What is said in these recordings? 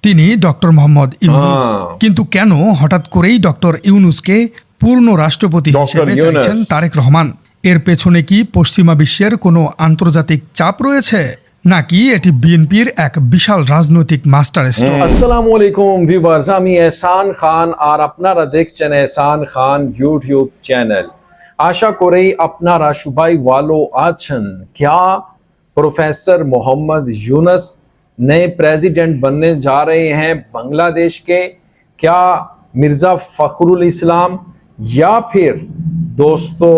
তিনি ডক্টর মোহাম্মদ ইউনূস। কিন্তু কেন হঠাৎ করেই ডক্টর ইউনূসকে পূর্ণ রাষ্ট্রপতি হিসেবে চাইছেন তারেক রহমান? এর পেছনে কি পশ্চিমা বিশ্বের কোনো আন্তর্জাতিক চাপ রয়েছে, নাকি এটি বিএনপির এক বিশাল রাজনৈতিক মাস্টার স্ট্রোক? আসসালামু আলাইকুম ভিউয়ার্স, আমি এহসান খান আর আপনারা দেখছেন এহসান খান ইউটিউব চ্যানেল। আশা করি আপনারা সবাই ভালো আছেন। क्या प्रोफेसर मोहम्मद यूनुस नए प्रेसिडेंट बनने जा रहे हैं बांग्लादेश के? क्या मिर्जा फखरुल इस्लाम या फिर दोस्तों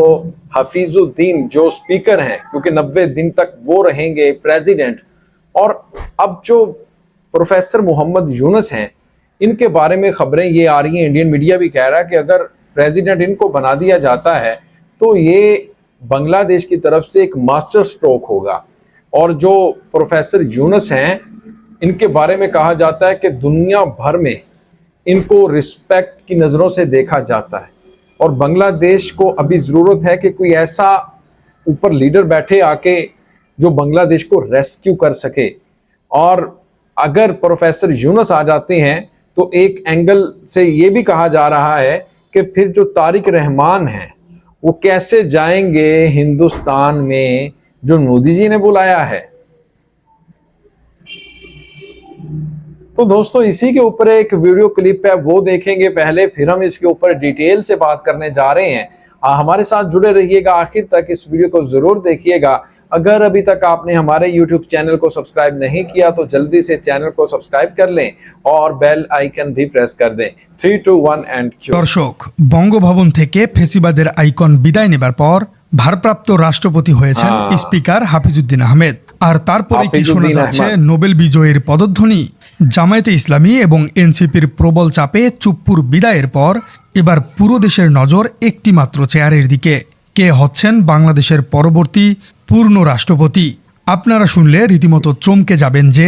हफीजुद्दीन जो स्पीकर हैं, क्योंकि 90 दिन तक वो रहेंगे प्रेसिडेंट। और अब जो प्रोफेसर मोहम्मद यूनुस हैं, इनके बारे में खबरें ये आ रही हैं, इंडियन मीडिया भी कह रहा है कि अगर प्रेसिडेंट इनको बना दिया जाता है तो ये बांग्लादेश की तरफ से एक मास्टर स्ट्रोक होगा। और जो प्रोफेसर यूनुस हैं, इनके बारे में कहा जाता है कि दुनिया भर में इनको रिस्पेक्ट की नज़रों से देखा जाता है और बांग्लादेश को अभी ज़रूरत है कि कोई ऐसा ऊपर लीडर बैठे आके जो बांग्लादेश को रेस्क्यू कर सके। और अगर प्रोफेसर यूनुस आ जाते हैं तो एक एंगल से ये भी कहा जा रहा है कि फिर जो तारिक रहमान हैं वो कैसे जाएंगे हिंदुस्तान में जो मोदी जी ने बुलाया है। तो दोस्तों इसी के ऊपर एक वीडियो क्लिप है, वो देखेंगे पहले, फिर हम इसके ऊपर डिटेल से बात करने जा रहे हैं। हमारे साथ जुड़े रहिएगा, आखिर तक इस वीडियो को जरूर देखिएगा। अगर अभी तक आपने हमारे YouTube चैनल को सब्सक्राइब नहीं किया तो जल्दी से चैनल को सब्सक्राइब कर लें और बेल आइकन भी प्रेस कर दें। 3, 2, 1 एंड क्यू। দর্শক, বঙ্গভবন থেকে ফেসিবাদের আইকন বিদায় নেবার পর ভারপ্রাপ্ত রাষ্ট্রপতি হয়েছেন স্পিকার হাফিজউদ্দিন আহমেদ। আর তারপরে কি শোনা যাচ্ছে নোবেল বিজয়ীর পদধ্বনি? জামায়াতে ইসলামী এবং এনসিপির প্রবল চাপে চুপ্পুর বিদায়ের পর এবার পুরো দেশের নজর একটি মাত্র চেয়ারের দিকে। কে হচ্ছেন বাংলাদেশের পরবর্তী পূর্ণ রাষ্ট্রপতি? আপনারা শুনলে রীতিমতো চমকে যাবেন যে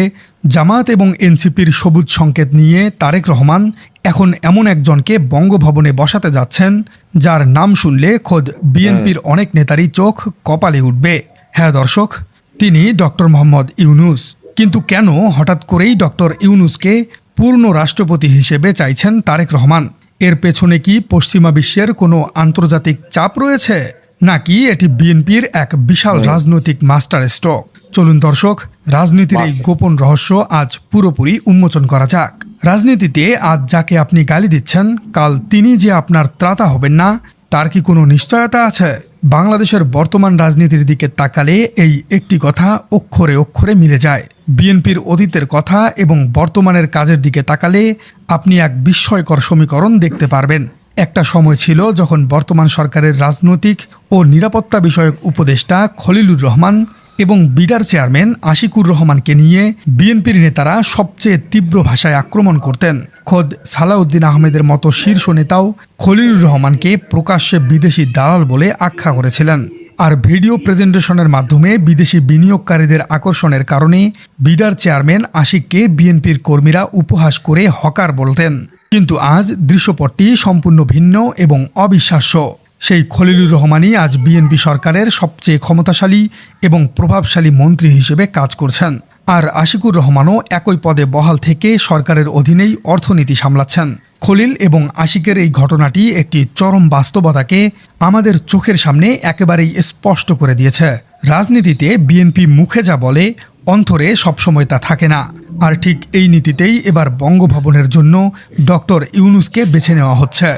জামায়াত এবং এনসিপির সবুজ সংকেত নিয়ে তারেক রহমান এখন এমন একজনকে বঙ্গভবনে বসাতে যাচ্ছেন যার নাম শুনলে খোদ বিএনপির অনেক নেতারই চোখ কপালে উঠবে। হ্যাঁ দর্শক, তিনি ডক্টর মোহাম্মদ ইউনূস। কিন্তু কেন হঠাৎ করেই ডক্টর ইউনূসকে পূর্ণ রাষ্ট্রপতি হিসেবে চাইছেন তারেক রহমান? এর পেছনে কি পশ্চিমা বিশ্বের কোনো আন্তর্জাতিক চাপ রয়েছে, নাকি এটি বিএনপির এক বিশাল রাজনৈতিক মাস্টার স্ট্রোক? চলুন দর্শক, রাজনীতির এই গোপন রহস্য আজ পুরোপুরি উন্মোচন করা যাক। রাজনীতিতে আজ যাকে আপনি গালি দিচ্ছেন, কাল তিনি যে আপনার ত্রাতা হবেন না, তার কি কোনো নিশ্চয়তা আছে? বাংলাদেশের বর্তমান রাজনীতির দিকে তাকালে এই একটি কথা অক্ষরে অক্ষরে মিলে যায়। বিএনপির অতীতের কথা এবং বর্তমানের কাজের দিকে তাকালে আপনি এক বিস্ময়কর সমীকরণ দেখতে পারবেন। একটা সময় ছিল যখন বর্তমান সরকারের রাজনৈতিক ও নিরাপত্তা বিষয়ক উপদেষ্টা খলিলুর রহমান এবং বিডার চেয়ারম্যান আশিকুর রহমানকে নিয়ে বিএনপির নেতারা সবচেয়ে তীব্র ভাষায় আক্রমণ করতেন। খোদ সালাউদ্দিন আহমেদের মতো শীর্ষ নেতাও খলিলুর রহমানকে প্রকাশ্যে বিদেশি দালাল বলে আখ্যা করেছিলেন। আর ভিডিও প্রেজেন্টেশনের মাধ্যমে বিদেশি বিনিয়োগকারীদের আকর্ষণের কারণে বিডার চেয়ারম্যান আশিককে বিএনপির কর্মীরা উপহাস করে হকার বলতেন। কিন্তু আজ দৃশ্যপটটি সম্পূর্ণ ভিন্ন এবং অবিশ্বাস্য। সেই খলিলুর রহমানই আজ বিএনপি সরকারের সবচেয়ে ক্ষমতাশালী এবং প্রভাবশালী মন্ত্রী হিসেবে কাজ করছেন। আর আশিকুর রহমানও একই পদে বহাল থেকে সরকারের অধীনেই অর্থনীতি সামলাচ্ছেন। খলিল এবং আশিকের এই ঘটনাটি একটি চরম বাস্তবতাকে আমাদের চোখের সামনে একেবারেই স্পষ্ট করে দিয়েছে। রাজনীতিতে বিএনপি মুখে যা বলে, অন্তরে সবসময় তা থাকে না। আর ঠিক এই নীতিতেই এবার বঙ্গভবনের জন্য ডক্টর ইউনূসকে বেছে নেওয়া হচ্ছে।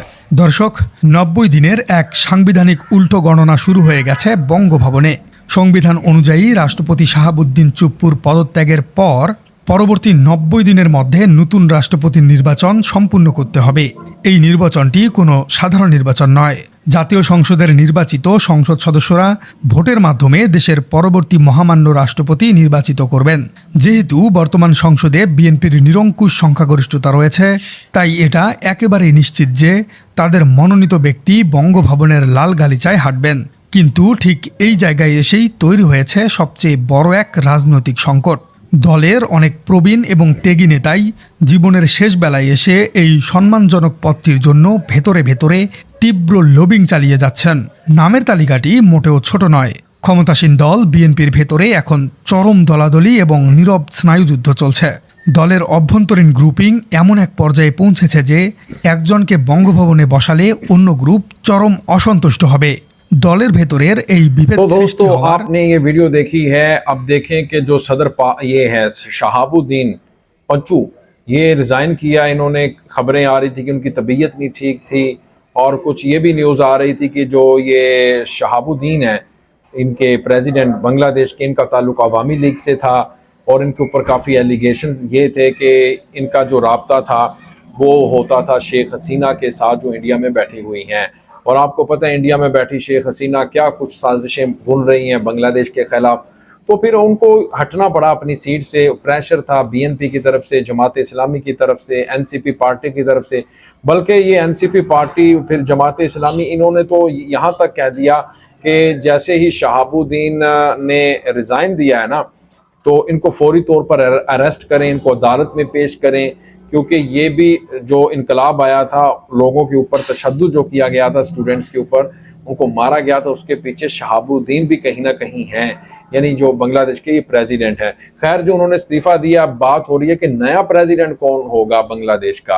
দর্শক, 90 দিনের এক সাংবিধানিক উল্টো গণনা শুরু হয়ে গেছে বঙ্গভবনে। সংবিধান অনুযায়ী রাষ্ট্রপতি শাহাবুদ্দিন চুপ্পুর পদত্যাগের পর পরবর্তী 90 দিনের মধ্যে নতুন রাষ্ট্রপতির নির্বাচন সম্পূর্ণ করতে হবে। এই নির্বাচনটি কোনো সাধারণ নির্বাচন নয়। জাতীয় সংসদের নির্বাচিত সংসদ সদস্যরা ভোটের মাধ্যমে দেশের পরবর্তী মহামান্য রাষ্ট্রপতি নির্বাচিত করবেন। যেহেতু বর্তমান সংসদে বিএনপির নিরঙ্কুশ সংখ্যাগরিষ্ঠতা রয়েছে, তাই এটা একেবারেই নিশ্চিত যে তাদের মনোনীত ব্যক্তি বঙ্গভবনের লাল গালিচায় হাঁটবেন। কিন্তু ঠিক এই জায়গায় এসেই তৈরি হয়েছে সবচেয়ে বড় এক রাজনৈতিক সংকট। দলের অনেক প্রবীণ এবং ত্যাগী নেতাই জীবনের শেষ বেলায় এসে এই সম্মানজনক পদটির জন্য ভেতরে ভেতরে তীব্র লবিং চালিয়ে যাচ্ছেন। নামের তালিকাটি মোটেও ছোট নয়। ক্ষমতাসীন দল বিএনপির ভেতরে এখন চরম দলাদলি এবং নীরব স্নায়ুযুদ্ধ চলছে। দলের অভ্যন্তরীণ গ্রুপিং এমন এক পর্যায়ে পৌঁছেছে যে একজনকে বঙ্গভবনে বসালে অন্য গ্রুপ চরম অসন্তুষ্ট হবে। দলের ভেতরের এই বিভেদ तो সৃষ্টি दोस्तों হওয়ার आपने ये वीडियो देखी है। अब देखें कि जो ये है शहाबुद्दीन पंचू, ये रिजाइन किया इन्होंने। खबरें आ रही थी कि उनकी तबीयत नहीं ठीक थी, और कुछ ये भी न्यूज़ आ रही थी कि जो ये शहाबुद्दीन है इनके प्रेसिडेंट बांग्लादेश के, इनका ताल्लुक अवामी लीग से था, और इनके ऊपर काफ़ी एलिगेशंस ये थे कि इनका जो राब्ता था वो होता था शेख हसीना के साथ, जो इंडिया में बैठी हुई हैं। और आपको पता है इंडिया में बैठी शेख हसीना क्या कुछ साजिशें बुन रही हैं बांग्लादेश के खिलाफ। तो फिर उनको हटना पड़ा अपनी सीट से। प्रेशर था बीएनपी की तरफ से, जमात इस्लामी की तरफ से, एनसीपी पार्टी की तरफ से। बल्कि ये एनसीपी पार्टी फिर जमात इस्लामी, इन्होंने तो यहाँ तक कह दिया कि जैसे ही शहाबुद्दीन ने रिज़ाइन दिया है ना, तो इनको फौरी तौर पर अरेस्ट करें, इनको अदालत में पेश करें, क्योंकि ये भी जो इनकलाब आया था, लोगों के ऊपर तशद्दुद जो किया गया था, स्टूडेंट्स के ऊपर उनको मारा गया था, उसके पीछे शहाबुद्दीन भी कहीं ना कहीं हैं, यानी जो बांग्लादेश के ये प्रेसिडेंट हैं। खैर, जो उन्होंने इस्तीफा दिया, बात हो रही है कि नया प्रेसिडेंट कौन होगा बांग्लादेश का।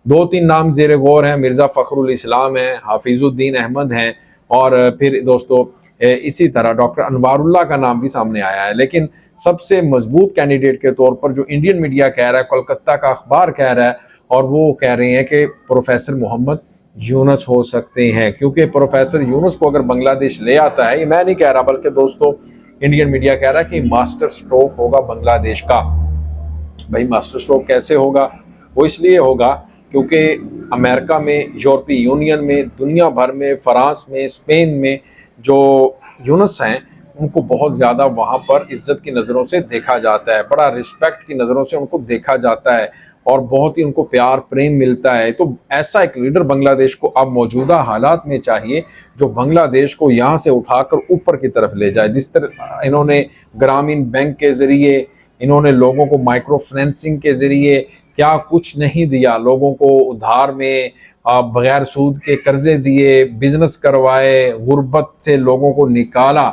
2-3 नाम जेर गौर हैं। मिर्ज़ा फ़खरुल इस्लाम हैं, हाफिजुद्दीन अहमद हैं, और फिर दोस्तों इसी तरह डॉक्टर अनवारुल्लाह का नाम भी सामने आया है। लेकिन सबसे मजबूत कैंडिडेट के तौर पर जो इंडियन मीडिया कह रहा है, कोलकाता का अखबार कह रहा है, और वो कह रहे हैं कि प्रोफेसर मोहम्मद यूनुस हो सकते हैं। क्योंकि प्रोफेसर यूनुस को अगर बांग्लादेश ले आता है, ये मैं नहीं कह रहा बल्कि दोस्तों इंडियन मीडिया कह रहा है कि मास्टर स्ट्रोक होगा बांग्लादेश का। भाई मास्टर स्ट्रोक कैसे होगा? वो इसलिए होगा क्योंकि अमेरिका में, यूरोपीय यूनियन में, दुनिया भर में, फ्रांस में, स्पेन में जो यूनुस हैं उनको बहुत ज़्यादा वहाँ पर इज्जत की नज़रों से देखा जाता है, बड़ा रिस्पेक्ट की नज़रों से उनको देखा जाता है, और बहुत ही उनको प्यार प्रेम मिलता है। तो ऐसा एक लीडर बांग्लादेश को अब मौजूदा हालात में चाहिए जो बांग्लादेश को यहाँ से उठाकर ऊपर की तरफ ले जाए। जिस तरह इन्होंने ग्रामीण बैंक के ज़रिए, इन्होंने लोगों को माइक्रो फाइनेंसिंग के ज़रिए क्या कुछ नहीं दिया, लोगों को उधार में बगैर सूद के कर्जे दिए, बिजनेस करवाए, गुर्बत से लोगों को निकाला,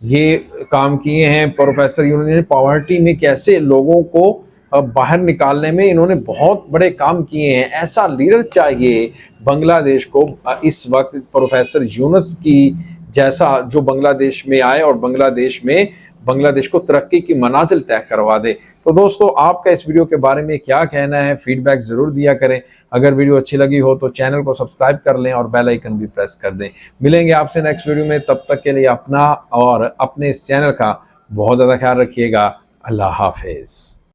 ये काम किए हैं। प्रोफेसर यूनुस ने पॉवर्टी में कैसे लोगों को बाहर निकालने में इन्होंने बहुत बड़े काम किए हैं। ऐसा लीडर चाहिए बांग्लादेश को इस वक्त, प्रोफेसर यूनुस की जैसा, जो बांग्लादेश में आए और बांग्लादेश को तरक्की की मनाजिल तय करवा दे। तो दोस्तों आपका इस वीडियो के बारे में क्या कहना है? फीडबैक ज़रूर दिया करें। अगर वीडियो अच्छी लगी हो तो चैनल को सब्सक्राइब कर लें और बेल आइकन भी प्रेस कर दें। मिलेंगे आपसे नेक्स्ट वीडियो में, तब तक के लिए अपना और अपने इस चैनल का बहुत ज़्यादा ख्याल रखिएगा। अल्लाह हाफिज़।